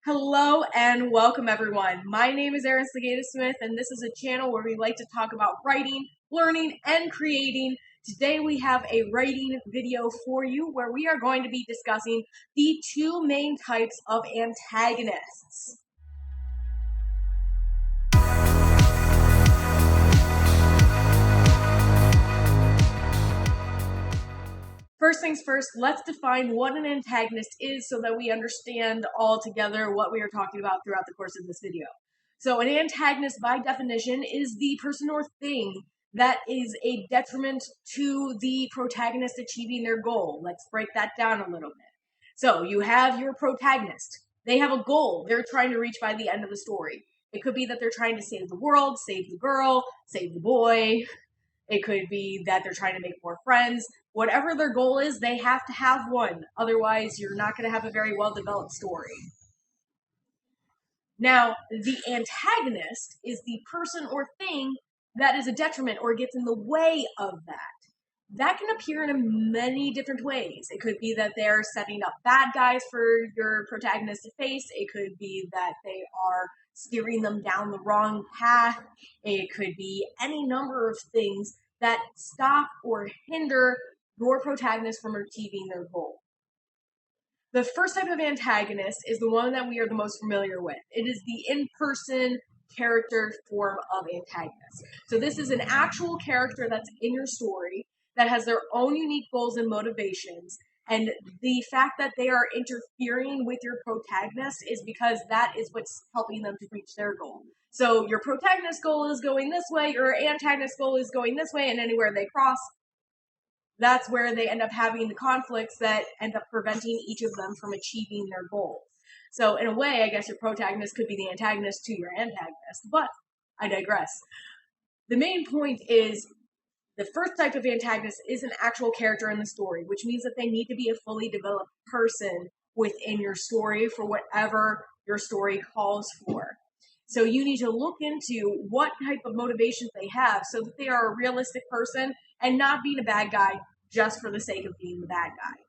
Hello and welcome everyone. My name is Slegaitis-Smith and this is a channel where we like to talk about writing, learning, and creating. Today we have a writing video for you where we are going to be discussing the two main types of antagonists. First things first, let's define what an antagonist is so that we understand all together what we are talking about throughout the course of this video. So an antagonist, by definition, is the person or thing that is a detriment to the protagonist achieving their goal. Let's break that down a little bit. So you have your protagonist. They have a goal they're trying to reach by the end of the story. It could be that they're trying to save the world, save the girl, save the boy. It could be that they're trying to make more friends. Whatever their goal is, they have to have one. Otherwise, you're not going to have a very well-developed story. Now, the antagonist is the person or thing that is a detriment or gets in the way of that. That can appear in many different ways. It could be that they're setting up bad guys for your protagonist to face. It could be that they are steering them down the wrong path. It could be any number of things that stop or hinder your protagonist from achieving their goal. The first type of antagonist is the one that we are the most familiar with. It is the in-person character form of antagonist. So this is an actual character that's in your story that has their own unique goals and motivations, and the fact that they are interfering with your protagonist is because that is what's helping them to reach their goal. So your protagonist goal is going this way, your antagonist goal is going this way, and anywhere they cross, that's where they end up having the conflicts that end up preventing each of them from achieving their goal. So in a way, I guess your protagonist could be the antagonist to your antagonist, but I digress. The main point is the first type of antagonist is an actual character in the story, which means that they need to be a fully developed person within your story for whatever your story calls for. So you need to look into what type of motivations they have so that they are a realistic person and not being a bad guy just for the sake of being the bad guy.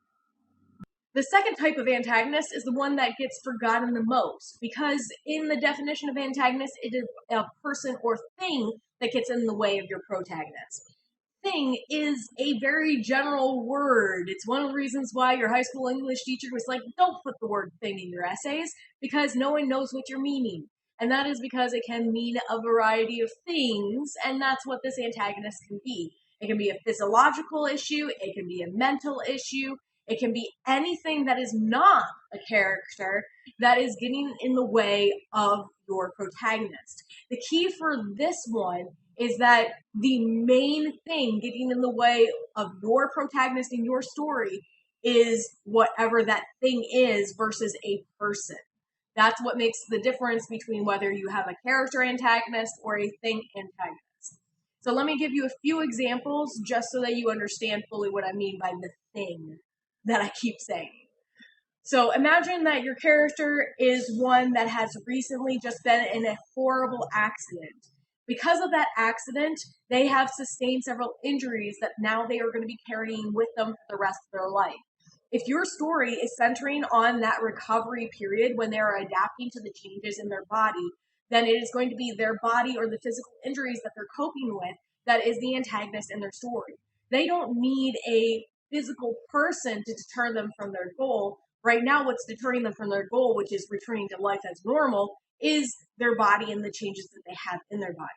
The second type of antagonist is the one that gets forgotten the most, because in the definition of antagonist, it is a person or thing that gets in the way of your protagonist. Thing is a very general word. It's one of the reasons why your high school English teacher was like, don't put the word thing in your essays, because no one knows what you're meaning. And that is because it can mean a variety of things, and that's what this antagonist can be. It can be a physiological issue, it can be a mental issue, it can be anything that is not a character that is getting in the way of your protagonist. The key for this one is that the main thing getting in the way of your protagonist in your story is whatever that thing is versus a person. That's what makes the difference between whether you have a character antagonist or a thing antagonist. So let me give you a few examples just so that you understand fully what I mean by the thing that I keep saying. So imagine that your character is one that has recently just been in a horrible accident. Because of that accident, they have sustained several injuries that now they are going to be carrying with them for the rest of their life. If your story is centering on that recovery period when they are adapting to the changes in their body, then it is going to be their body or the physical injuries that they're coping with that is the antagonist in their story. They don't need a physical person to deter them from their goal. Right now, what's deterring them from their goal, which is returning to life as normal, is their body and the changes that they have in their body.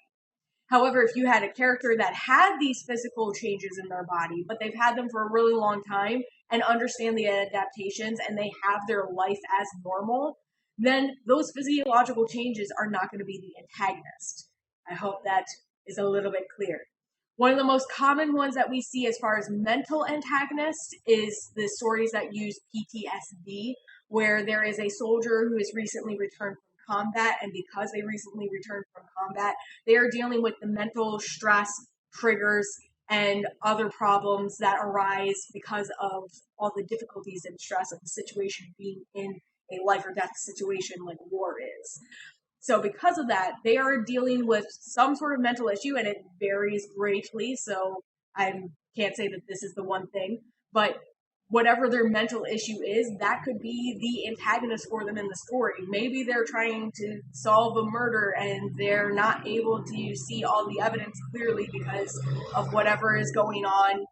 However, if you had a character that had these physical changes in their body, but they've had them for a really long time and understand the adaptations and they have their life as normal, then those physiological changes are not going to be the antagonist. I hope that is a little bit clear. One of the most common ones that we see as far as mental antagonists is the stories that use PTSD, where there is a soldier who has recently returned from combat, and because they recently returned from combat, they are dealing with the mental stress, triggers, and other problems that arise because of all the difficulties and stress of the situation being in a life or death situation like war is. So because of that, they are dealing with some sort of mental issue, and it varies greatly, so I can't say that this is the one thing, but whatever their mental issue is, that could be the antagonist for them in the story. Maybe they're trying to solve a murder and they're not able to see all the evidence clearly because of whatever is going on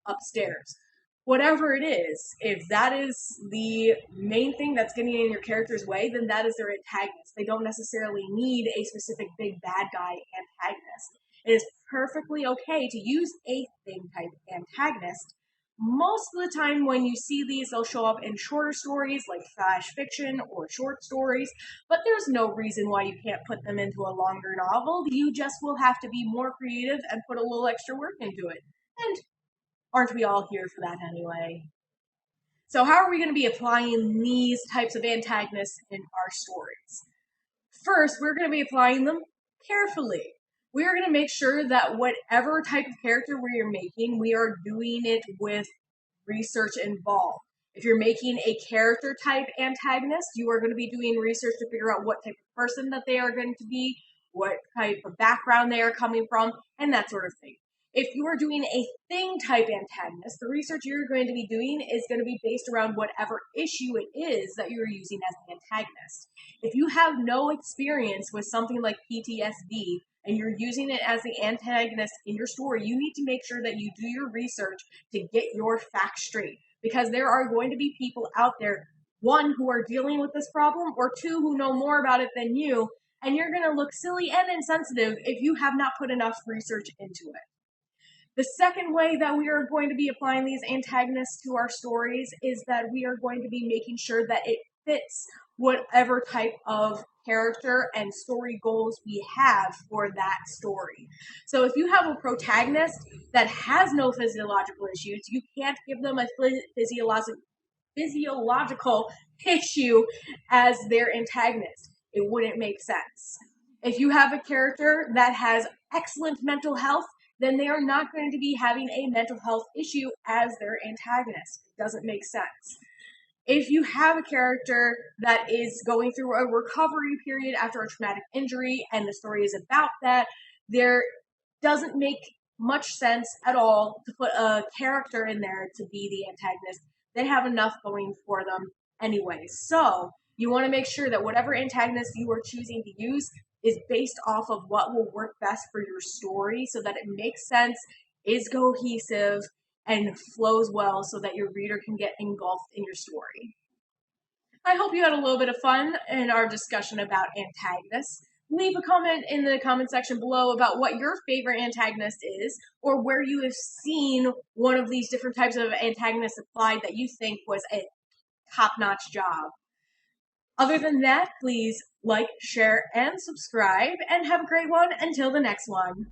upstairs. Whatever it is, if that is the main thing that's getting in your character's way, then that is their antagonist. They don't necessarily need a specific big bad guy antagonist. It is perfectly okay to use a thing type antagonist. Most of the time when you see these, they'll show up in shorter stories like flash fiction or short stories, but there's no reason why you can't put them into a longer novel. You just will have to be more creative and put a little extra work into it. And aren't we all here for that anyway? So how are we going to be applying these types of antagonists in our stories? First, we're going to be applying them carefully. We are going to make sure that whatever type of character we are making, we are doing it with research involved. If you're making a character type antagonist, you are going to be doing research to figure out what type of person that they are going to be, what type of background they are coming from, and that sort of thing. If you are doing a thing type antagonist, the research you're going to be doing is going to be based around whatever issue it is that you're using as the antagonist. If you have no experience with something like PTSD and you're using it as the antagonist in your story, you need to make sure that you do your research to get your facts straight. Because there are going to be people out there, one, who are dealing with this problem, or two, who know more about it than you, and you're going to look silly and insensitive if you have not put enough research into it. The second way that we are going to be applying these antagonists to our stories is that we are going to be making sure that it fits whatever type of character and story goals we have for that story. So if you have a protagonist that has no physiological issues, you can't give them a physiological issue as their antagonist. It wouldn't make sense. If you have a character that has excellent mental health, then they are not going to be having a mental health issue as their antagonist. It doesn't make sense. If you have a character that is going through a recovery period after a traumatic injury and the story is about that, there doesn't make much sense at all to put a character in there to be the antagonist. They have enough going for them anyway. So you want to make sure that whatever antagonist you are choosing to use is based off of what will work best for your story so that it makes sense, is cohesive, and flows well so that your reader can get engulfed in your story. I hope you had a little bit of fun in our discussion about antagonists. Leave a comment in the comment section below about what your favorite antagonist is, or where you have seen one of these different types of antagonists applied that you think was a top-notch job. Other than that, please like, share, and subscribe, and have a great one until the next one.